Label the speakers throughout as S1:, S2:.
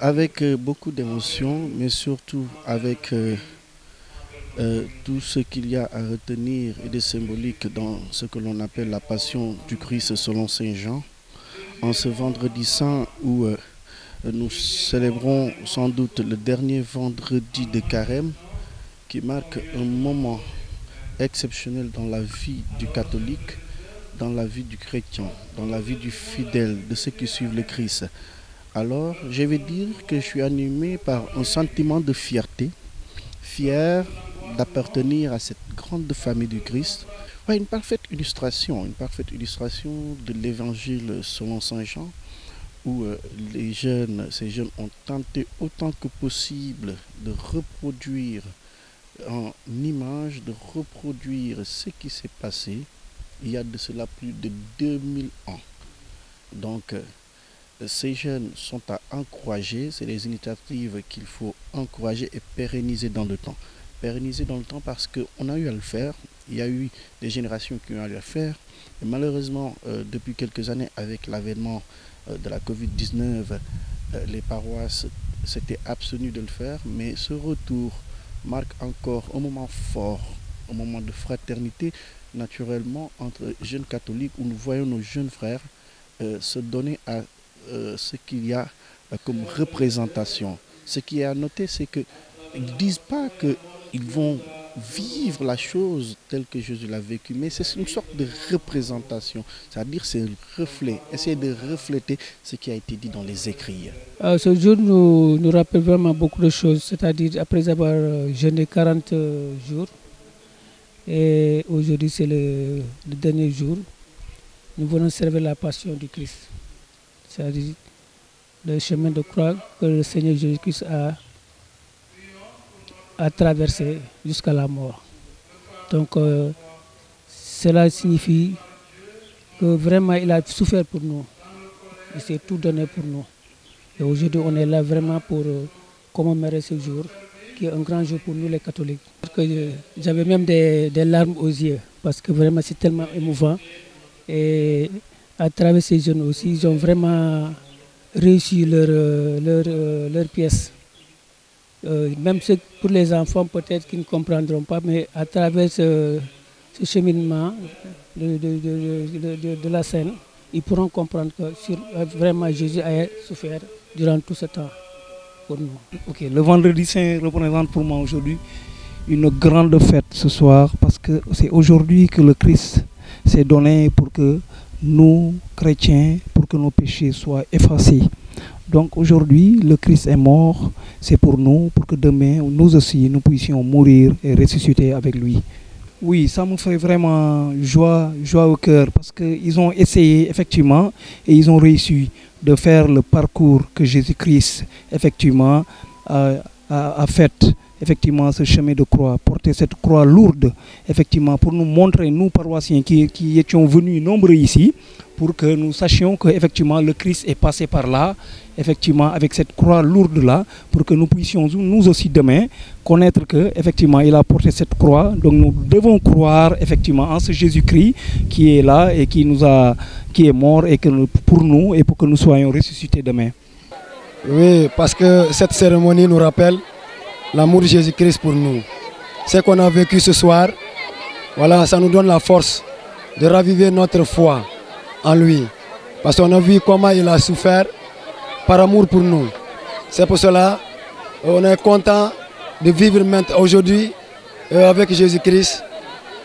S1: Avec beaucoup d'émotion, mais surtout avec tout ce qu'il y a à retenir et de symbolique dans ce que l'on appelle la passion du Christ selon Saint Jean, en ce vendredi saint où nous célébrons sans doute le dernier vendredi de Carême, qui marque un moment exceptionnel dans la vie du catholique, dans la vie du chrétien, dans la vie du fidèle, de ceux qui suivent le Christ. Alors, je vais dire que je suis animé par un sentiment de fierté, fier d'appartenir à cette grande famille du Christ. Ouais, une parfaite illustration de l'évangile selon Saint Jean, où ces jeunes ont tenté autant que possible de reproduire en image, de reproduire ce qui s'est passé il y a de cela plus de 2000 ans. Donc, ces jeunes sont à encourager, c'est des initiatives qu'il faut encourager et pérenniser dans le temps. Pérenniser dans le temps parce qu'on a eu à le faire, il y a eu des générations qui ont eu à le faire, et malheureusement, depuis quelques années, avec l'avènement de la Covid-19, les paroisses s'étaient abstenues de le faire, mais ce retour marque encore un moment fort, un moment de fraternité, naturellement, entre jeunes catholiques, où nous voyons nos jeunes frères se donner à ce qu'il y a comme représentation. Ce qui est à noter, c'est qu'ils ne disent pas qu'ils vont vivre la chose telle que Jésus l'a vécue, mais c'est une sorte de représentation, c'est-à-dire c'est un reflet, essayer de refléter ce qui a été dit dans les écrits.
S2: Ce jour nous rappelle vraiment beaucoup de choses, c'est-à-dire après avoir jeûné 40 jours, et aujourd'hui c'est le dernier jour, nous venons servir la passion du Christ. C'est-à-dire le chemin de croix que le Seigneur Jésus-Christ a traversé jusqu'à la mort. Donc cela signifie que vraiment il a souffert pour nous. Il s'est tout donné pour nous. Et aujourd'hui on est là vraiment pour commémorer ce jour, qui est un grand jour pour nous les catholiques. J'avais même des larmes aux yeux, parce que vraiment c'est tellement émouvant. Et à travers ces jeunes aussi, ils ont vraiment réussi leur pièce. Même pour les enfants peut-être qu'ils ne comprendront pas, mais à travers ce cheminement de la scène, ils pourront comprendre que vraiment Jésus a souffert durant tout ce temps pour nous.
S3: Okay, le vendredi saint représente pour moi aujourd'hui une grande fête ce soir, parce que c'est aujourd'hui que le Christ s'est donné pour que nous, chrétiens, pour que nos péchés soient effacés. Donc aujourd'hui, le Christ est mort, c'est pour nous, pour que demain, nous aussi, nous puissions mourir et ressusciter avec lui. Oui, ça me fait vraiment joie au cœur, parce qu'ils ont essayé effectivement et ils ont réussi de faire le parcours que Jésus-Christ effectivement a fait. Effectivement, ce chemin de croix, porter cette croix lourde, effectivement, pour nous montrer, nous paroissiens qui étions venus nombreux ici, pour que nous sachions que effectivement le Christ est passé par là, effectivement avec cette croix lourde là, pour que nous puissions nous aussi demain connaître que effectivement il a porté cette croix. Donc nous devons croire effectivement en ce Jésus-Christ qui est là et qui est mort et que pour nous et pour que nous soyons ressuscités demain.
S4: Oui, parce que cette cérémonie nous rappelle l'amour de Jésus-Christ pour nous. Ce qu'on a vécu ce soir, voilà, ça nous donne la force de raviver notre foi en lui. Parce qu'on a vu comment il a souffert par amour pour nous. C'est pour cela on est content de vivre maintenant aujourd'hui avec Jésus-Christ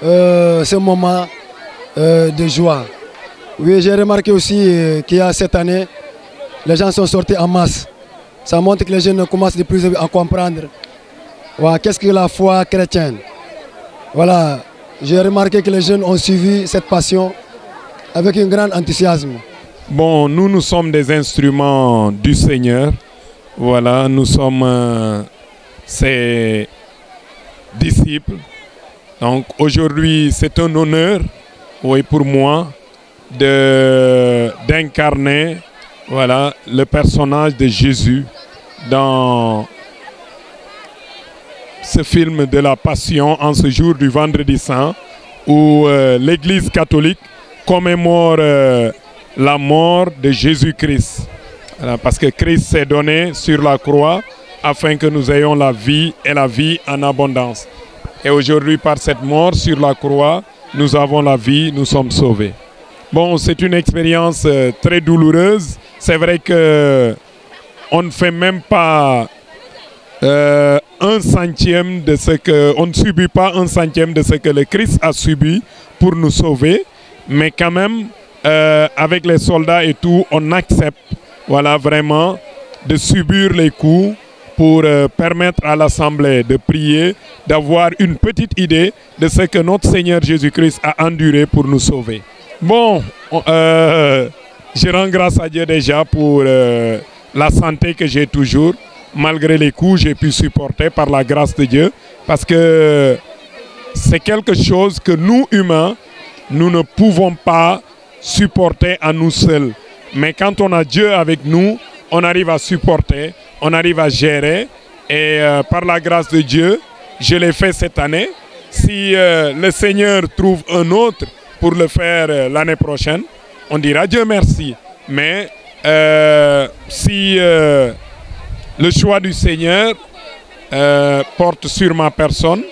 S4: ce moment de joie. Oui, j'ai remarqué aussi qu'il y a cette année, les gens sont sortis en masse. Ça montre que les jeunes commencent de plus en plus à comprendre. Voilà, qu'est-ce que la foi chrétienne? Voilà, j'ai remarqué que les jeunes ont suivi cette passion avec un grand enthousiasme.
S5: Bon, nous sommes des instruments du Seigneur. Voilà, nous sommes ses disciples. Donc aujourd'hui, c'est un honneur, oui, pour moi, d'incarner, voilà, le personnage de Jésus dans ce film de la Passion en ce jour du Vendredi Saint, où l'Église catholique commémore la mort de Jésus-Christ. Voilà, parce que Christ s'est donné sur la croix afin que nous ayons la vie et la vie en abondance. Et aujourd'hui, par cette mort sur la croix, nous avons la vie, nous sommes sauvés. Bon, c'est une expérience très douloureuse. C'est vrai que on ne fait même pas un centième de ce que... On ne subit pas un centième de ce que le Christ a subi pour nous sauver. Mais quand même, avec les soldats et tout, on accepte, voilà, vraiment, de subir les coups pour permettre à l'Assemblée de prier, d'avoir une petite idée de ce que notre Seigneur Jésus-Christ a enduré pour nous sauver. Bon, je rends grâce à Dieu déjà pour la santé que j'ai toujours. Malgré les coups, j'ai pu supporter par la grâce de Dieu. Parce que c'est quelque chose que nous, humains, nous ne pouvons pas supporter à nous seuls. Mais quand on a Dieu avec nous, on arrive à supporter, on arrive à gérer. Et par la grâce de Dieu, je l'ai fait cette année. Si le Seigneur trouve un autre pour le faire l'année prochaine, on dira Dieu merci. Mais si le choix du Seigneur porte sur ma personne,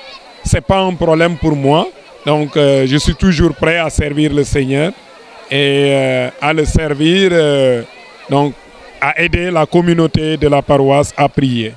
S5: ce n'est pas un problème pour moi. Donc je suis toujours prêt à servir le Seigneur et à le servir, donc à aider la communauté de la paroisse à prier.